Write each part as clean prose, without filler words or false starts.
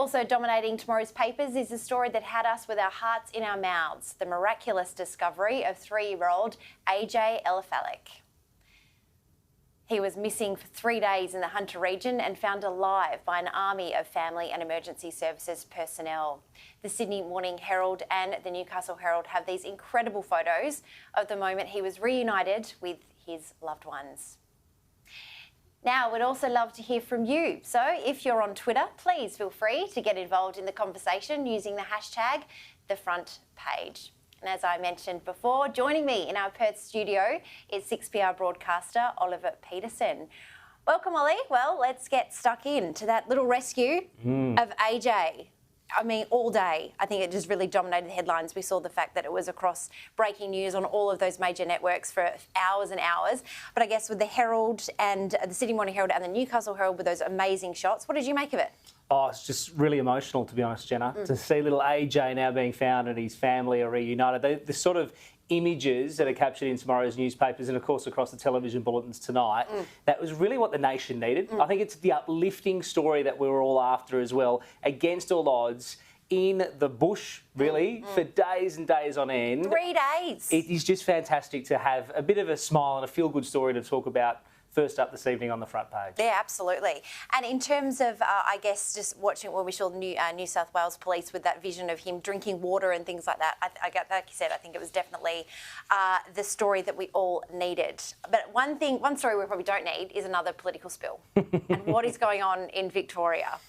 Also dominating tomorrow's papers is a story that had us with our hearts in our mouths, the miraculous discovery of 3-year-old AJ Elefalik. He was missing for 3 days in the Hunter region and found alive by an army of family and emergency services personnel. The Sydney Morning Herald and the Newcastle Herald have these incredible photos of the moment he was reunited with his loved ones. Now, we'd also love to hear from you. So if you're on Twitter, please feel free to get involved in the conversation using the hashtag #TheFrontPage. And as I mentioned before, joining me in our Perth studio is 6PR broadcaster Oliver Peterson. Welcome, Ollie. Well, let's get stuck into that little rescue of AJ. I mean, all day. I think it just really dominated the headlines. We saw the fact that it was across breaking news on all of those major networks for hours and hours. But I guess with the Herald and the Sydney Morning Herald and the Newcastle Herald with those amazing shots, what did you make of it? Oh, it's just really emotional, to be honest, Jenna, to see little AJ now being found and his family are reunited. The sort of images that are captured in tomorrow's newspapers and, of course, across the television bulletins tonight, that was really what the nation needed. I think it's the uplifting story that we were all after as well, against all odds, in the bush, really, for days and days on end. 3 days. It is just fantastic to have a bit of a smile and a feel-good story to talk about first up this evening on the front page. Yeah, absolutely. And in terms of, I guess, just watching when we saw New South Wales Police with that vision of him drinking water and things like that, like you said, I think it was definitely the story that we all needed. But one story we probably don't need is another political spill. And what is going on in Victoria?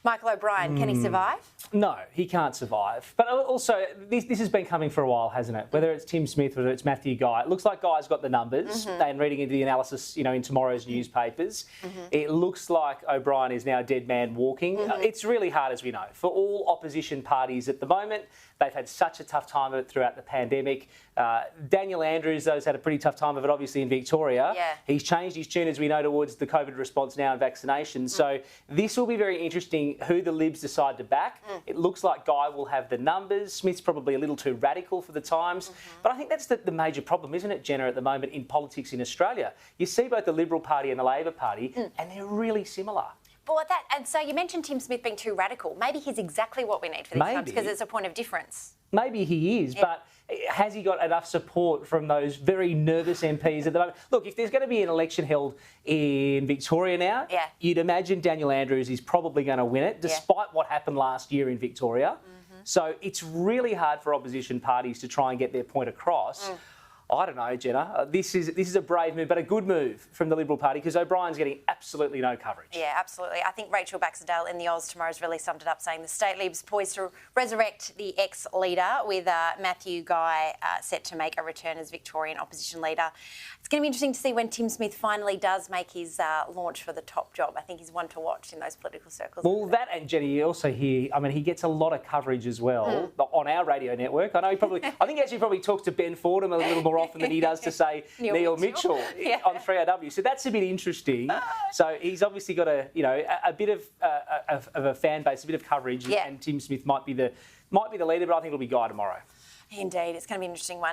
Michael O'Brien, can he survive? No, he can't survive. But also, this has been coming for a while, hasn't it? Whether it's Tim Smith, whether it's Mathew Guy, it looks like Guy's got the numbers. And reading into the analysis, in tomorrow's newspapers, it looks like O'Brien is now a dead man walking. It's really hard, as we know, for all opposition parties at the moment. They've had such a tough time of it throughout the pandemic. Daniel Andrews, though, has had a pretty tough time of it, obviously, in Victoria. Yeah. He's changed his tune, as we know, towards the COVID response now and vaccination. So this will be very interesting who the Libs decide to back. It looks like Guy will have the numbers. Smith's probably a little too radical for the times. But I think that's the major problem, isn't it, Jenna, at the moment in politics in Australia? You see both the Liberal Party and the Labor Party, and they're really similar. But and so you mentioned Tim Smith being too radical. Maybe he's exactly what we need for these times because it's a point of difference. Maybe he is, but has he got enough support from those very nervous MPs at the moment? Look, if there's going to be an election held in Victoria now, you'd imagine Daniel Andrews is probably going to win it, despite what happened last year in Victoria. So it's really hard for opposition parties to try and get their point across. I don't know, Jenna. This is a brave move, but a good move from the Liberal Party because O'Brien's getting absolutely no coverage. Yeah, absolutely. I think Rachel Baxendale in the Oz Tomorrow's really summed it up, saying the state Lib's poised to resurrect the ex-leader with Mathew Guy set to make a return as Victorian opposition leader. It's going to be interesting to see when Tim Smith finally does make his launch for the top job. I think he's one to watch in those political circles. Well, that and Jenny, you also hear, I mean, he gets a lot of coverage as well on our radio network. I know I think he actually probably talks to Ben Fordham a little more often than he does to say Neil Mitchell on 3AW. So that's a bit interesting. So he's obviously got a bit of a fan base, a bit of coverage, and Tim Smith might be the leader, but I think it'll be Guy tomorrow. Indeed, it's going to be an interesting one.